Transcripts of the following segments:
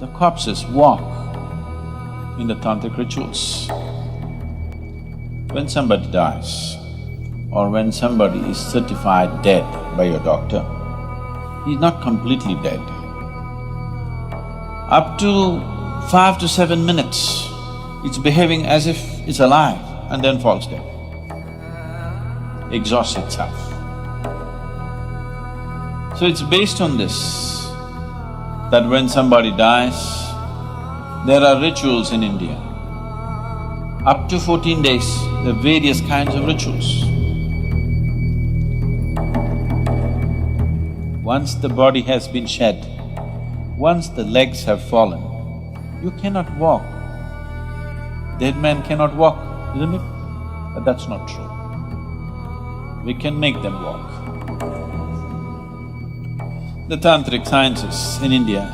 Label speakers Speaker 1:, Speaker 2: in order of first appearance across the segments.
Speaker 1: The corpses walk in the tantric rituals. When somebody dies or when somebody is certified dead by your doctor, he's not completely dead. Up to 5 to 7 minutes, it's behaving as if it's alive and then falls dead, exhausts itself. So it's based on this that when somebody dies, there are rituals in India. Up to 14 days, there are various kinds of rituals. Once the body has been shed, once the legs have fallen, you cannot walk. Dead men cannot walk, isn't it? But that's not true. We can make them walk. The tantric sciences in India,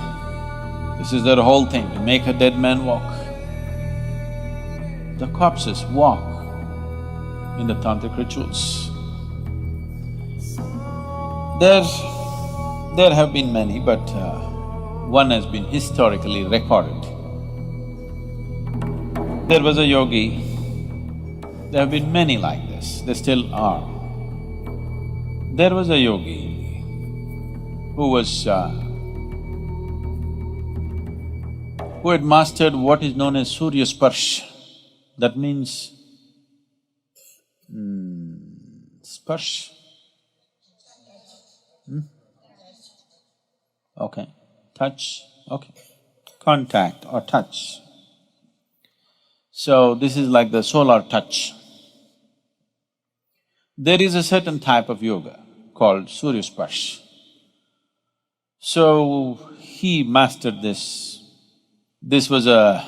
Speaker 1: this is their whole thing, to make a dead man walk. The corpses walk in the tantric rituals. There have been many, but one has been historically recorded. There was a yogi, there have been many like this, there still are. There was a yogi who had mastered what is known as Surya Sparsh. That means… Sparsh? Okay, touch, okay. Contact or touch. So this is like the solar touch. There is a certain type of yoga called Surya Sparsh. So he mastered this. This was a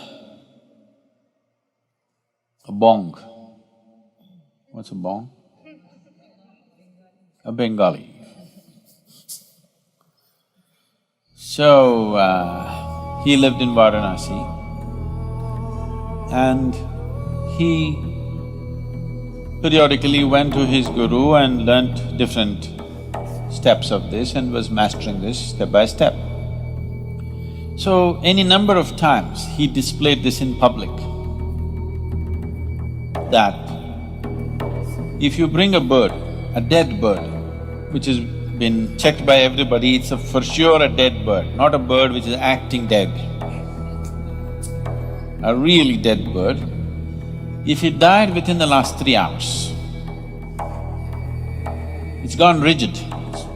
Speaker 1: bong. What's a bong? A Bengali. So, he lived in Varanasi and he periodically went to his guru and learnt different steps of this and was mastering this step by step. So, any number of times he displayed this in public, that if you bring a bird, a dead bird, which has been checked by everybody, it's for sure a dead bird, not a bird which is acting dead. A really dead bird, if it died within the last 3 hours, it's gone rigid.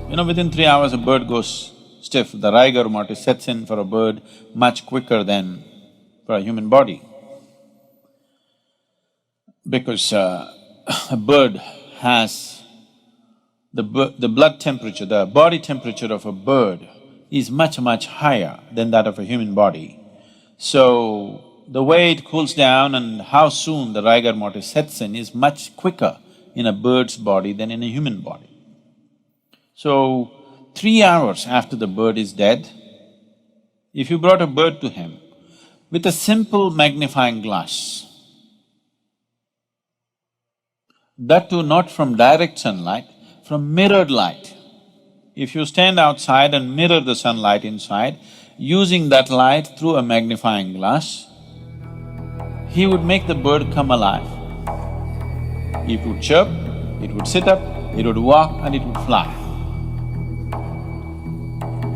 Speaker 1: You know, within 3 hours a bird goes stiff. The rigor mortis sets in for a bird much quicker than for a human body. Because a bird has… the blood temperature, the body temperature of a bird is much, much higher than that of a human body. So, the way it cools down and how soon the rigor mortis sets in is much quicker in a bird's body than in a human body. So, 3 hours after the bird is dead, if you brought a bird to him with a simple magnifying glass, that too not from direct sunlight, from mirrored light. If you stand outside and mirror the sunlight inside, using that light through a magnifying glass, he would make the bird come alive. It would chirp, it would sit up, it would walk and it would fly.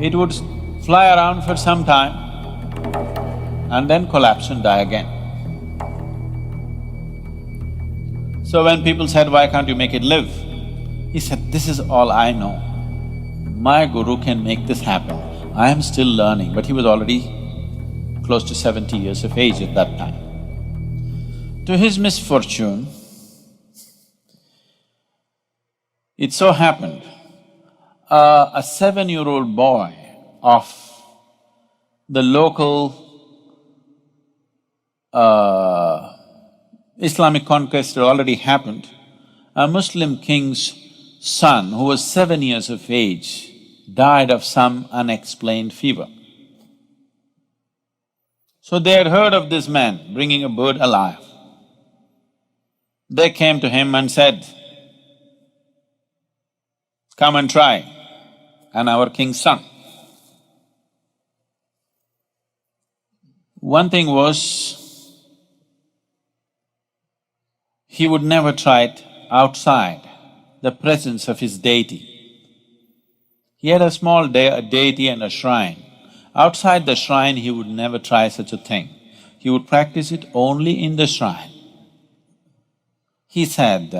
Speaker 1: It would fly around for some time and then collapse and die again. So when people said, why can't you make it live? He said, this is all I know. My guru can make this happen. I am still learning, but he was already close to 70 years of age at that time. To his misfortune, it so happened, a 7-year-old boy of the local Islamic conquest had already happened. A Muslim king's son, who was 7 years of age, died of some unexplained fever. So they had heard of this man bringing a bird alive. They came to him and said, come and try, and our king's son. One thing was, he would never try it outside the presence of his deity. He had a small deity and a shrine. Outside the shrine, he would never try such a thing. He would practice it only in the shrine. He said,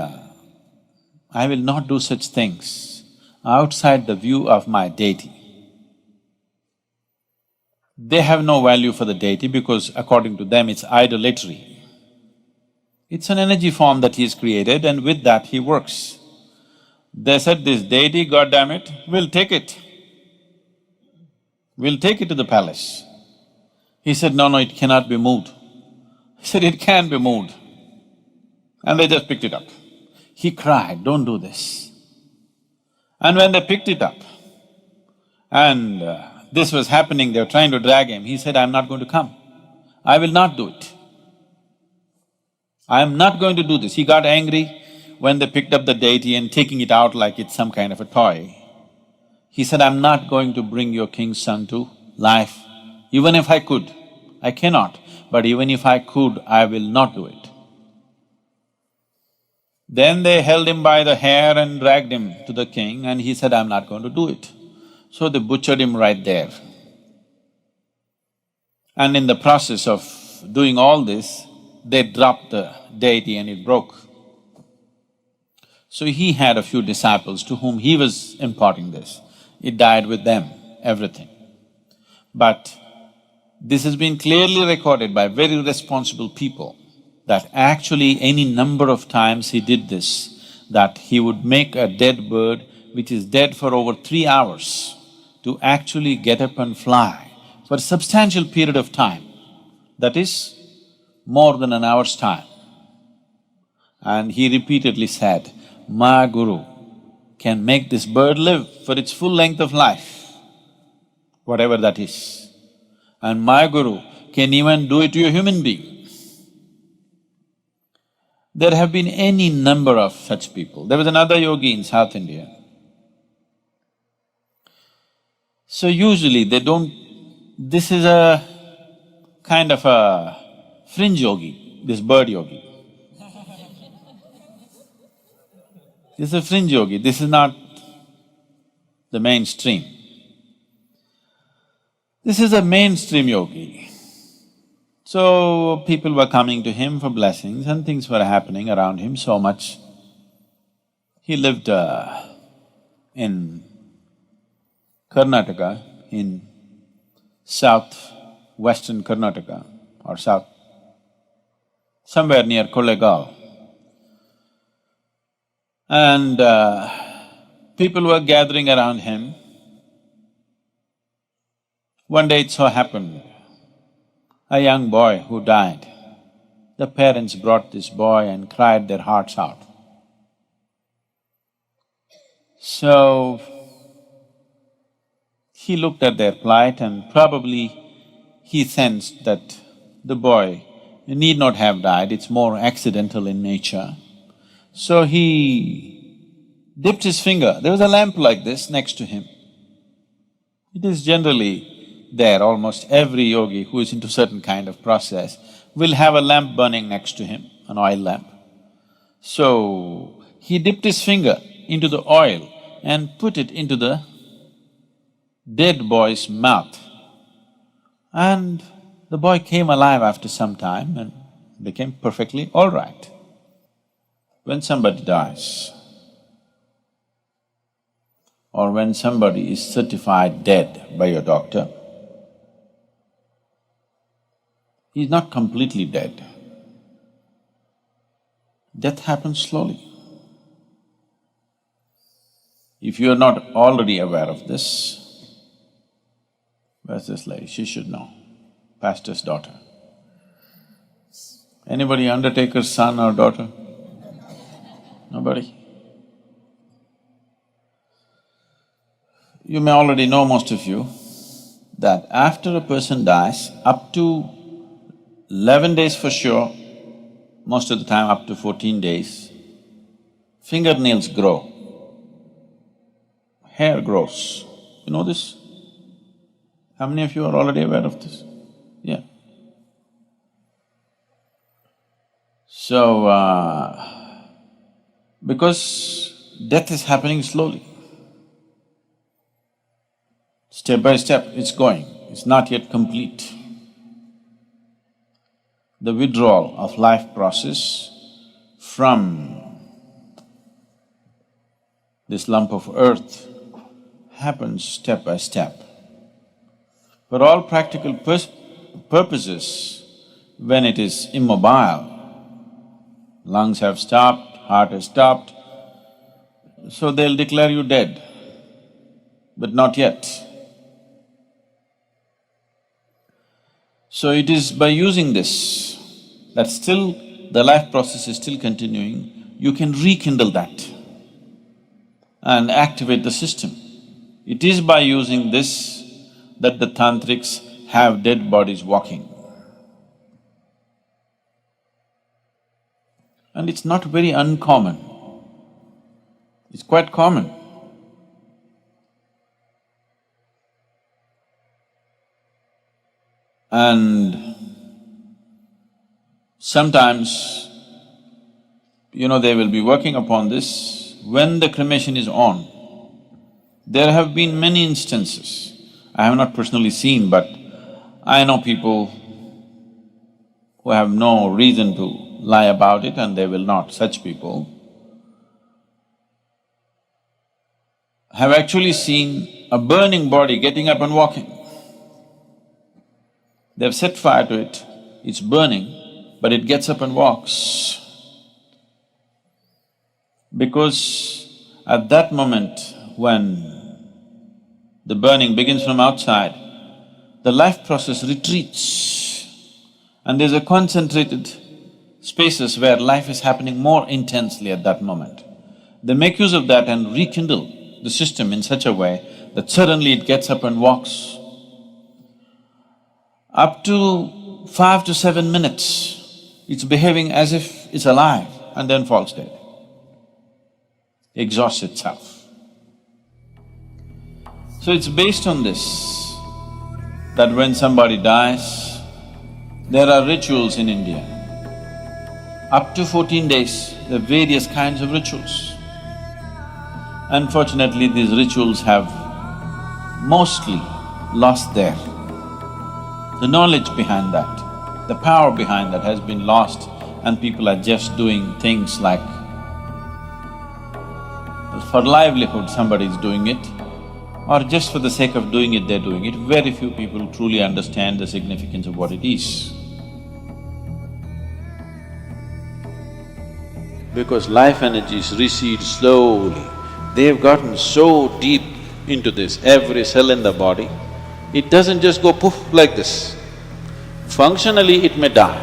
Speaker 1: I will not do such things outside the view of my deity. They have no value for the deity because according to them it's idolatry. It's an energy form that he's created and with that he works. They said, this deity, God damn it, we'll take it. We'll take it to the palace. He said, no, it cannot be moved. He said, it can be moved. And they just picked it up. He cried, don't do this. And when they picked it up and this was happening, they were trying to drag him, he said, I'm not going to come. I will not do it. I am not going to do this. He got angry when they picked up the deity and taking it out like it's some kind of a toy. He said, I'm not going to bring your king's son to life. Even if I could, I cannot, but even if I could, I will not do it. Then they held him by the hair and dragged him to the king and he said, I'm not going to do it. So they butchered him right there. And in the process of doing all this, they dropped the deity and it broke. So he had a few disciples to whom he was imparting this. It died with them, everything. But this has been clearly recorded by very responsible people that actually any number of times he did this, that he would make a dead bird which is dead for over 3 hours to actually get up and fly for a substantial period of time, that is more than an hour's time. And he repeatedly said, my guru can make this bird live for its full length of life, whatever that is. And my guru can even do it to a human being. There have been any number of such people. There was another yogi in South India. So usually they don't… This is a kind of a fringe yogi, this bird yogi. This is a fringe yogi, this is not the mainstream. This is a mainstream yogi. So people were coming to him for blessings and things were happening around him so much. He lived in Karnataka, in south-western Karnataka or south, somewhere near Kollegaon. And people were gathering around him. One day it so happened, a young boy who died. The parents brought this boy and cried their hearts out. So, he looked at their plight and probably he sensed that the boy need not have died, it's more accidental in nature. So he dipped his finger, there was a lamp like this next to him. It is generally there, almost every yogi who is into certain kind of process will have a lamp burning next to him, an oil lamp. So, he dipped his finger into the oil and put it into the dead boy's mouth. And the boy came alive after some time and became perfectly all right. When somebody dies, or when somebody is certified dead by your doctor, he's not completely dead. Death happens slowly. If you are not already aware of this, where's this lady? She should know, pastor's daughter. Anybody undertaker's son or daughter? Nobody? You may already know, most of you, that after a person dies, up to 11 days for sure, most of the time up to 14 days, fingernails grow, hair grows. You know this? How many of you are already aware of this? Yeah. Because death is happening slowly, step by step it's going, it's not yet complete. The withdrawal of life process from this lump of earth happens step by step. For all practical purposes, when it is immobile, lungs have stopped, heart has stopped, so they'll declare you dead, but not yet. So it is by using this that still the life process is still continuing, you can rekindle that and activate the system. It is by using this that the tantrics have dead bodies walking. And it's not very uncommon, it's quite common. And sometimes, they will be working upon this when the cremation is on. There have been many instances, I have not personally seen, but I know people who have no reason to lie about it and they will not, such people have actually seen a burning body getting up and walking. They've set fire to it, it's burning, but it gets up and walks. Because at that moment when the burning begins from outside, the life process retreats and there's a concentrated spaces where life is happening more intensely at that moment. They make use of that and rekindle the system in such a way that suddenly it gets up and walks. Up to 5 to 7 minutes, it's behaving as if it's alive and then falls dead, exhausts itself. So it's based on this that when somebody dies, there are rituals in India. Up to 14 days, there are various kinds of rituals. Unfortunately, these rituals have mostly lost their… the knowledge behind that, the power behind that has been lost and people are just doing things like for livelihood somebody is doing it, or just for the sake of doing it, they're doing it. Very few people truly understand the significance of what it is. Because life energies recede slowly, they've gotten so deep into this, every cell in the body, it doesn't just go poof like this. Functionally it may die,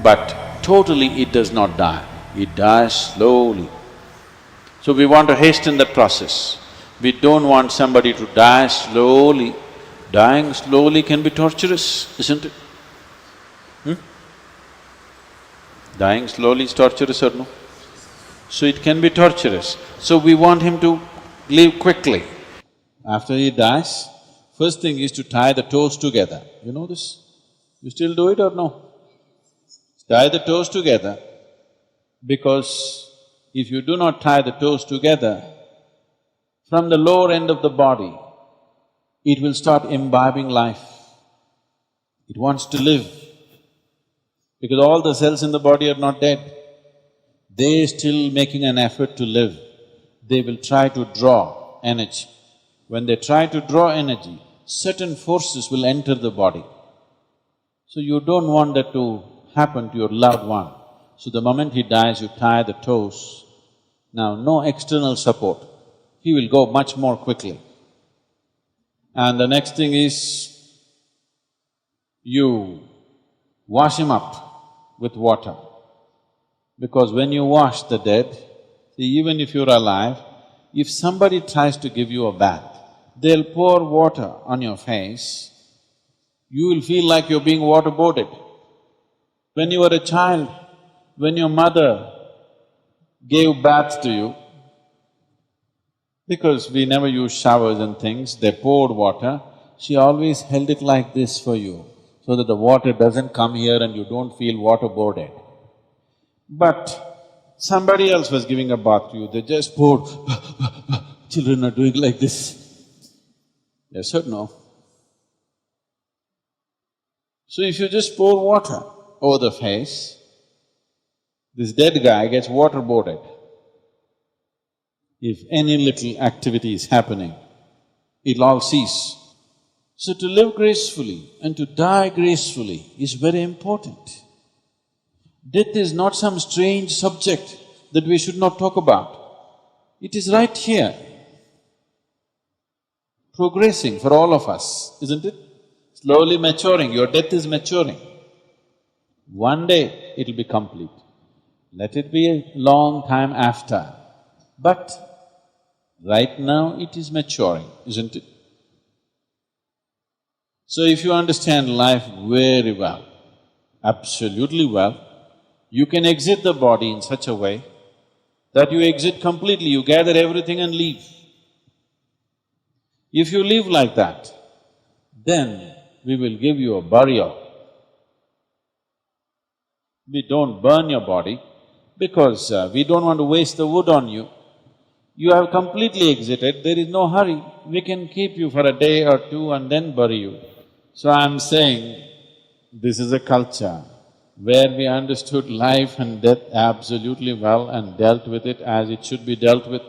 Speaker 1: but totally it does not die, it dies slowly. So we want to hasten that process. We don't want somebody to die slowly. Dying slowly can be torturous, isn't it? Dying slowly is torturous or no? So it can be torturous. So we want him to leave quickly. After he dies, first thing is to tie the toes together. You know this? You still do it or no? Tie the toes together, because if you do not tie the toes together, from the lower end of the body, it will start imbibing life. It wants to live, because all the cells in the body are not dead. They're still making an effort to live. They will try to draw energy. When they try to draw energy, certain forces will enter the body. So you don't want that to happen to your loved one. So the moment he dies, you tie the toes. Now, no external support, he will go much more quickly. And the next thing is, you wash him up with water. Because when you wash the dead, see, even if you're alive, if somebody tries to give you a bath, they'll pour water on your face, you will feel like you're being waterboarded. When you were a child, when your mother gave baths to you, because we never used showers and things, they poured water, she always held it like this for you, so that the water doesn't come here and you don't feel waterboarded. But somebody else was giving a bath to you, they just poured, children are doing like this. Yes or no? So if you just pour water over the face, this dead guy gets waterboarded. If any little activity is happening, it'll all cease. So to live gracefully and to die gracefully is very important. Death is not some strange subject that we should not talk about. It is right here, progressing for all of us, isn't it? Slowly maturing, your death is maturing. One day it'll be complete. Let it be a long time after, but right now it is maturing, isn't it? So if you understand life very well, absolutely well, you can exit the body in such a way that you exit completely, you gather everything and leave. If you live like that, then we will give you a burial. We don't burn your body because we don't want to waste the wood on you. You have completely exited, there is no hurry. We can keep you for a day or two and then bury you. So I'm saying, this is a culture where we understood life and death absolutely well and dealt with it as it should be dealt with.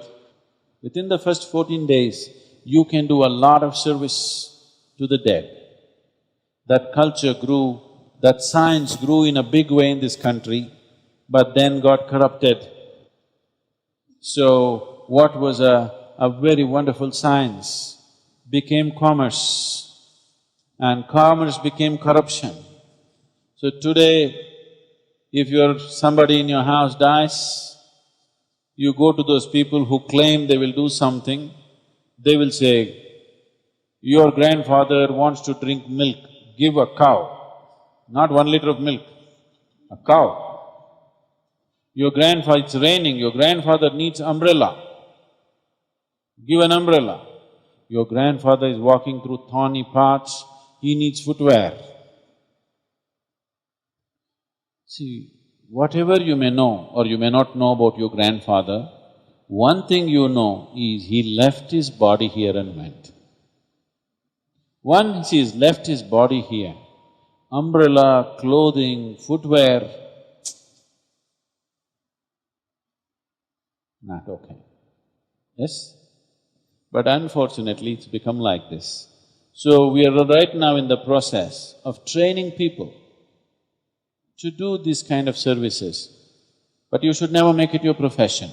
Speaker 1: Within the first 14 days, you can do a lot of service to the dead. That culture grew, that science grew in a big way in this country, but then got corrupted. So, what was a very wonderful science became commerce, and commerce became corruption. So today, if somebody in your house dies, you go to those people who claim they will do something, they will say, your grandfather wants to drink milk, give a cow, not 1 liter of milk, a cow. It's raining, your grandfather needs umbrella, give an umbrella. Your grandfather is walking through thorny paths, he needs footwear. See, whatever you may know or you may not know about your grandfather, one thing you know is he left his body here and went. Once he's left his body here, umbrella, clothing, footwear, not okay. Yes? But unfortunately, it's become like this. So we are right now in the process of training people to do this kind of services, but you should never make it your profession.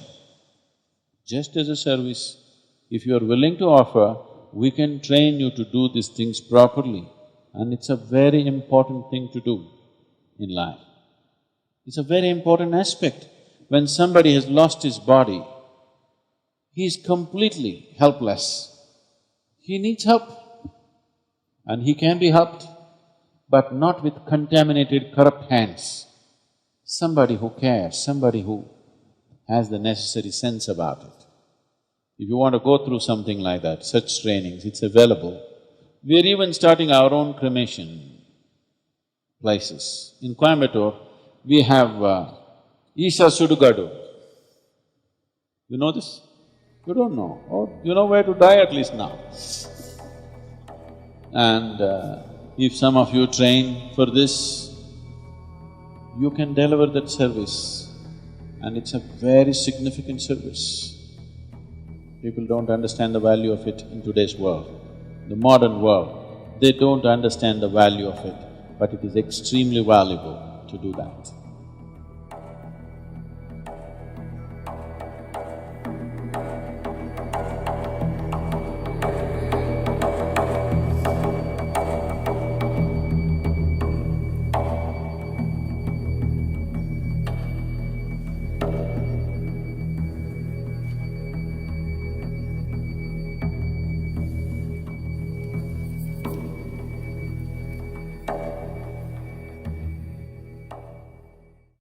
Speaker 1: Just as a service, if you are willing to offer, we can train you to do these things properly, and it's a very important thing to do in life. It's a very important aspect. When somebody has lost his body, he is completely helpless. He needs help, and he can be helped, but not with contaminated, corrupt hands. Somebody who cares, somebody who has the necessary sense about it. If you want to go through something like that, such trainings, it's available. We're even starting our own cremation places. In Coimbatore, we have Isha Sudugadu. You know this? You don't know. Oh, you know where to die at least now. And if some of you train for this, you can deliver that service, and it's a very significant service. People don't understand the value of it in today's world, the modern world. They don't understand the value of it, but it is extremely valuable to do that.